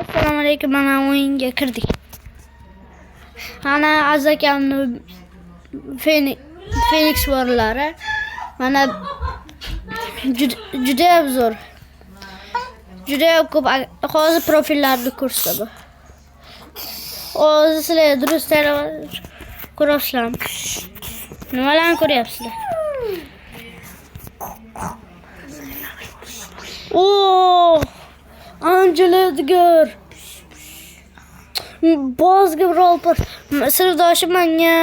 Assalomu alaykum, mana o'yinga kirdik. Mana azakamni Phoenix vorlari. Mana juda zo'r. Juda ko'p hozir profillarni ko'rsatadi. Hozir sizlar durust ko'ryapsizlarmi? Nimalarni ko'ryapsizlar? Oh! Angela Edgar. Bozga rolper. Sirdoshim menga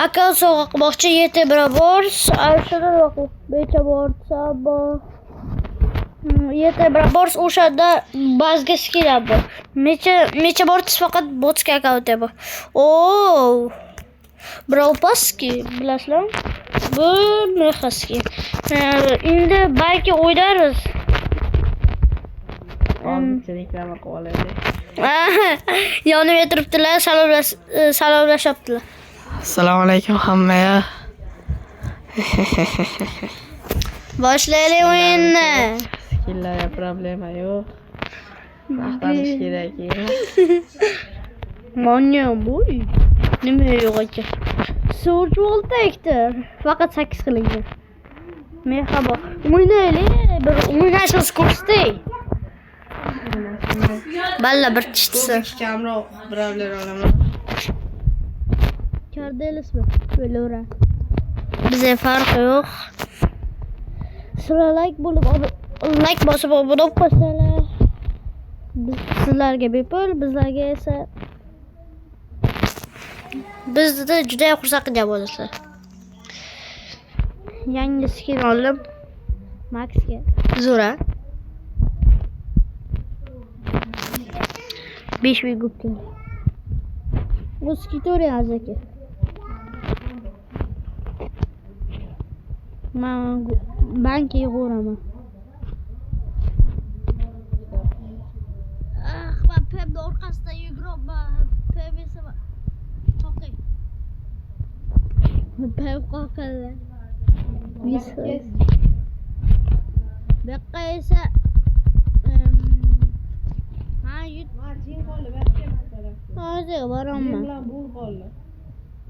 akal sovg'a qilmoqchi yeti Brabors. Ashada becha borsa bor. Yeti Brabors o'shada bazga skilab bor. Mecha borsa faqat botska akkaunt bor. Oh! Braupaski bilasizlarmi? Bu Mexaski. Endi balki o'ynarmiz. Reklama qilib Yonimga turibdilar, salomlashyaptilar. Assalomu alaykum hammaga. Boshlaylik o'yinni. Skillarga problema yo'q. Maqtanish kerak emas. Manya bo'y. Nima yo'q ekan? Surge voltaykdir. Faqat 8 qilingan. Merhaba. O'ynaylik, bir o'ynashimiz kursday. Balla bir chiqsa. Kamroq birovlar olaman. Ko'rdingizmi? Bo'laveradi. Bizga farqi yo'q. Sizlar like bosib obuna bo'lsangiz, sizlarga bepul, bizlarga esa bizni juda xursand qilgan bo'lasizlar. Yangi skin oldim. Maxga. Zo'ra. 5000 gubka. Bu skitori azaki. Men banka yig'oraman. Men Pepni orqasidan yuguraman. Pep esa qoqay. Pep qoqadi. Beqqa esa hozir boraman.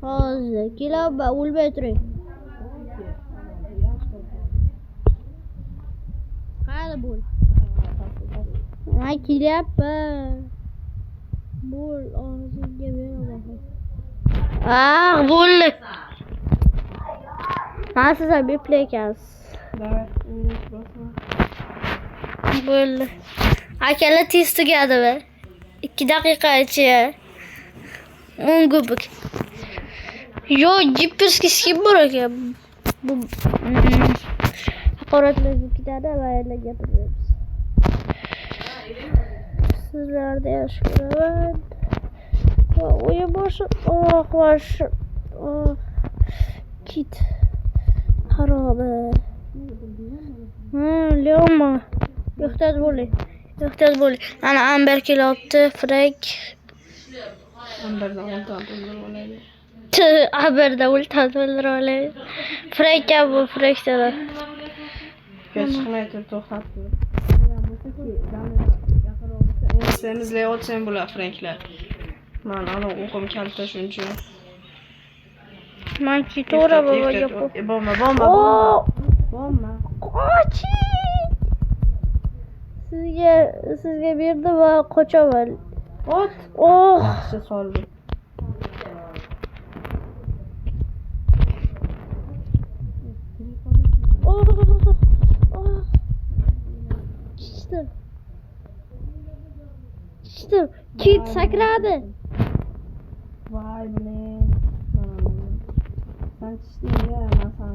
Hozir kelib o'lmay turing. Qani bo'l. Men kelyapman. Bo'l og'zingga beraman. Bo'ldi. Men sizlar beplay ekansiz. Bo'ldi. Akalar tez tugadimi? 2 daqiqa ichida 10 kubik. Yo, jipperski skin bor ekan. Bu haqoratlarga ketadi va yerlar gapiramiz. Sizlarda yaxshi ko'raman. O'yin boshi kit xaroba. Leoma. Ehtiyot bo'ling. Ana Amber kelyapti, Frank. Amberdan 10 ta olaydi. Amberda ultan o'ldirib Frank bu Franklar. Chiqmay turib to'xtatdi. Sen izlayotsan bular Franklar. Men ana o'qim kalta shuning uchun. Men kitora babaga Bomba. Qoch! Sizga berdim va qochaman. Ot. Oh! Yaxshi soldi. Chiqdi. Kit sakradi. Voy bilan. Sen chishdingga, men san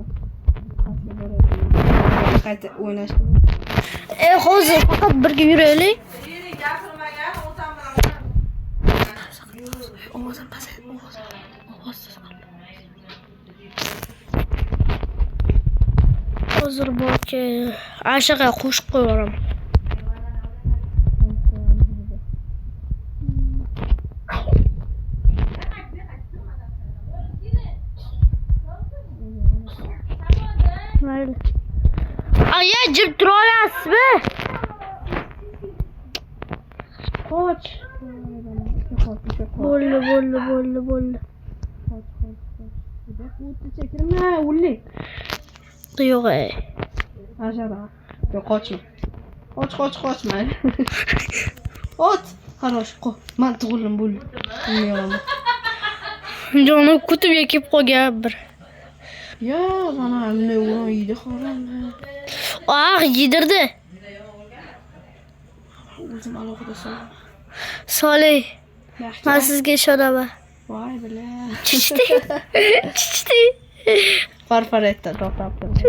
qasdi boraman. Qayta o'ynashdi. Hozir faqat birga yuraylik. Ovozim pasaydi. Ovozsiz qoldi. Hozir borki, ashaga qo'shib qo'yaman. Mayli. Aya, jib tura olasizmi? Qoch. Bo'ldi. O'tni chekirma, o'lik. Yo'q ey. Ajara. Yo'q, qochma. Qochma. Ot. Xarosh, qoch. Men tug'ildim bo'ldi. Bilmayman. Jonim kutubga kelib qolgan bir. Ya, mana ne o'g'lim yeydi xo'ram. Yedirdi. O'zim alohida so'radim. Solih. Men sizga ishonaman. Voy bila. Chichdi. Farfaretda to'xtab turdi.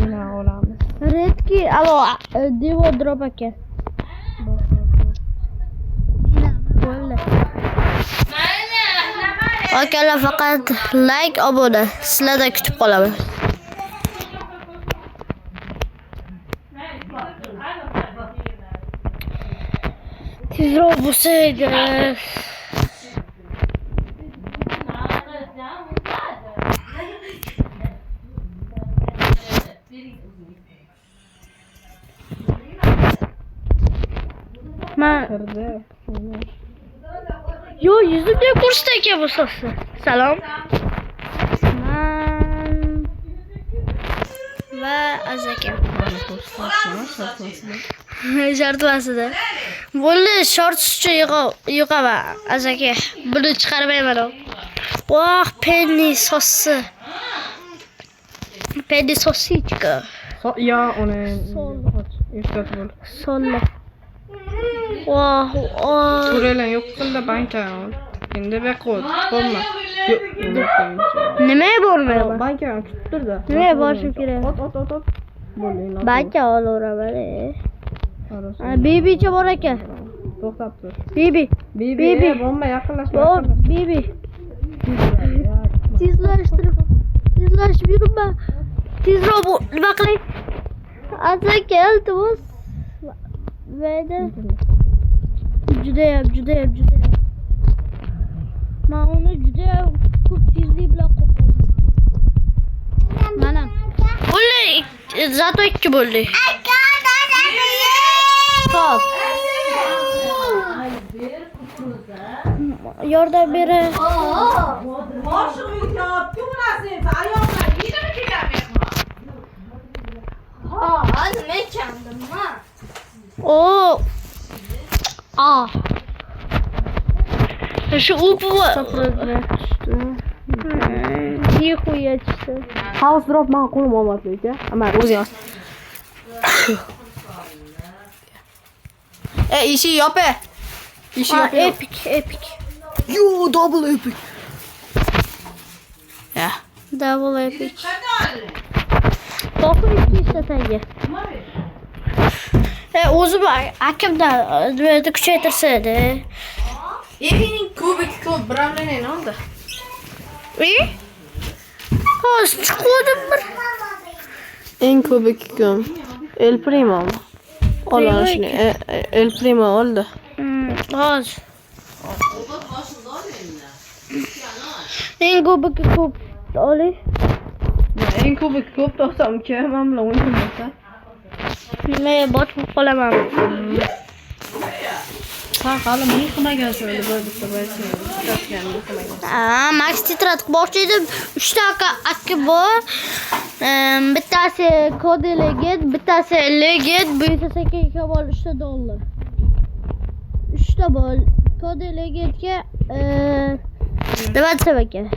Mina olamiz. Redki, alo, devo drop aka. Bo'ldi. Akalar faqat like, obuna. Sizlardan kutib qolaman. Tezroq bo'lsa edi. Kirdi. Yo, yuzimda kursda ekan bu so'si. Salom. Man va azakam. Jartmasida. Bo'ldi, shorts uchun yig'aman azaka. Buni chiqarmayman. Voh, penny sosi. Penny sosichka. Ya, uni ehtiyot bo'l. Solla. Voh, So'raylan yo'q qildi banka. Endi beqo'd. Bo'lma. Nima bo'lmaydi? Banka kutib turdi. Nima bo'lishi kerak? Ot. Bo'ldi. Banka olaveraman. Bibicha bor ekan. To'xtab tur. Bibi. Bomba yaqinlashma. Bibi. Tezlashtirib yuribman. Tezroq nima qilay? Azaka iltimos. Mayda. Judayam. Men uni judayam ko'p tezlik bilan qo'qadim. Mana. Bo'ldi. Zato 2 bo'ldi. Top. Yordam bering. Şu upu Nихуя чисто. House drop men qo'lim olmasdi aka. Ama o'zing ol. Ishi yopi. Epic. Yo, double epic. Ya. Double epic. Bakın istesenge. O'zim akamdan nima kuchaytirsaydi. Evining kubik biramdan ne oldu? Hozir chiqdim bir. En kubik kim? El Primo mu? Olan shuni. El Primo oldu. Hozir. En kubik oli. En kubik to'xtam ki, men bilan o'ynamasa. Nima botib qolaman. Hali yıkmagan şöyle böyle. Max titrat boş edim. 3 ta akki bor. Bittasi kod legend, bittasi legend, bu esa $8 bor, $3. 3 ta bor. Kod legendga nima desam ekan?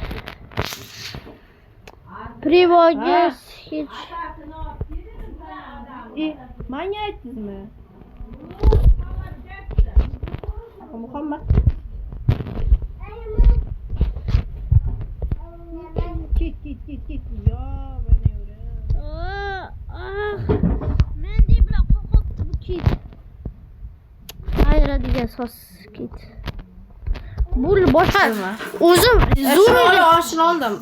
Privoga hech. Menga aytdingmi? Muhammad. Git. Ya beni öyle. Men de bilan qo'rqibdi bu kit. Ayiradigan sos kit. Bu boshqa o'zim zo'r Shuni oldim.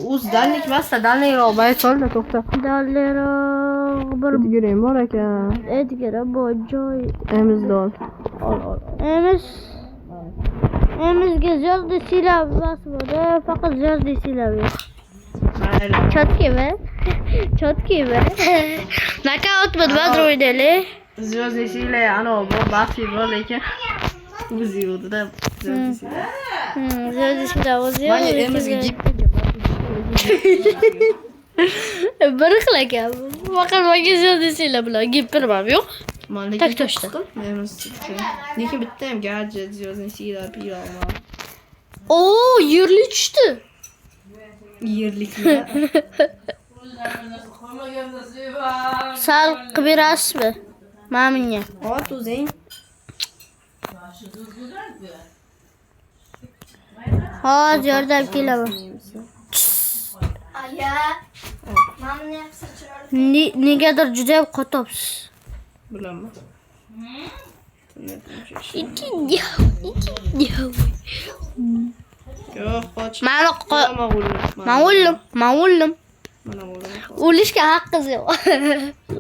O'z dallik emasda, dallikroq bayt oldi, to'xta. dalliroq bir Edgirim bor ekan. edgara bor joy. Emizdol. Ol. Emizga yozdi silab bas bor, faqat yozdi silab yo'q. Mayli. Chotkami? Чёткий be. Knockout bu nima o'ynayli? Звездный силе, ano bu Buffy bu lekin o'ziydi-da Звездный силе. Звездный o'zi. Mana emizga gip Bir xil ekan. Faqat menga Звездный bilan gapirmam yo'q. Mana Tak toshdi. Lekin bitta ham gadjet Звездный силе olma. Oo, yerli tushdi. Yerliklar. Sal qilib berasizmi? Mana menga. Ot o'zing. Hozir yordam kelaman. Negadir juda ham qotobsiz. Bilaman. Yo'q, qoch. Mana Ma'lum. ma'lum. Mana o'lim. O'lishga haqqingiz yo'q.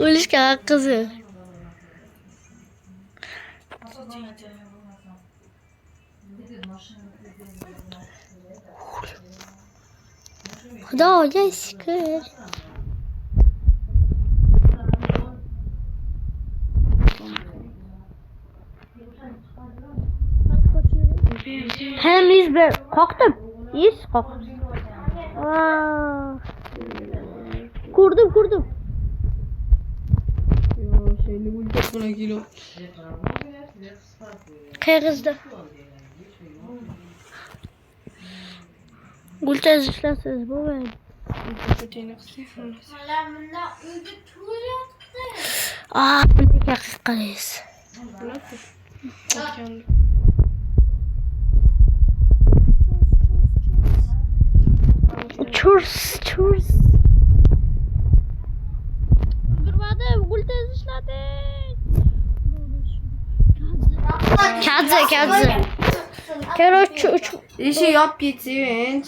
O'lishga haqqingiz yo'q. Xudoga shukr. Hem izle kalktım. İz kalktım. Kurdum. Yo, şeyli bulacak buna kilo. Kırgızdı. Gültez işlersiniz bu benim. Ne yakışıklıyız. Çurs. Durmadım, gültez işledik. Kadze. Keroç İşi yap gitsin.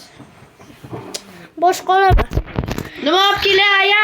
boş kalır. Nima olib kelay aya?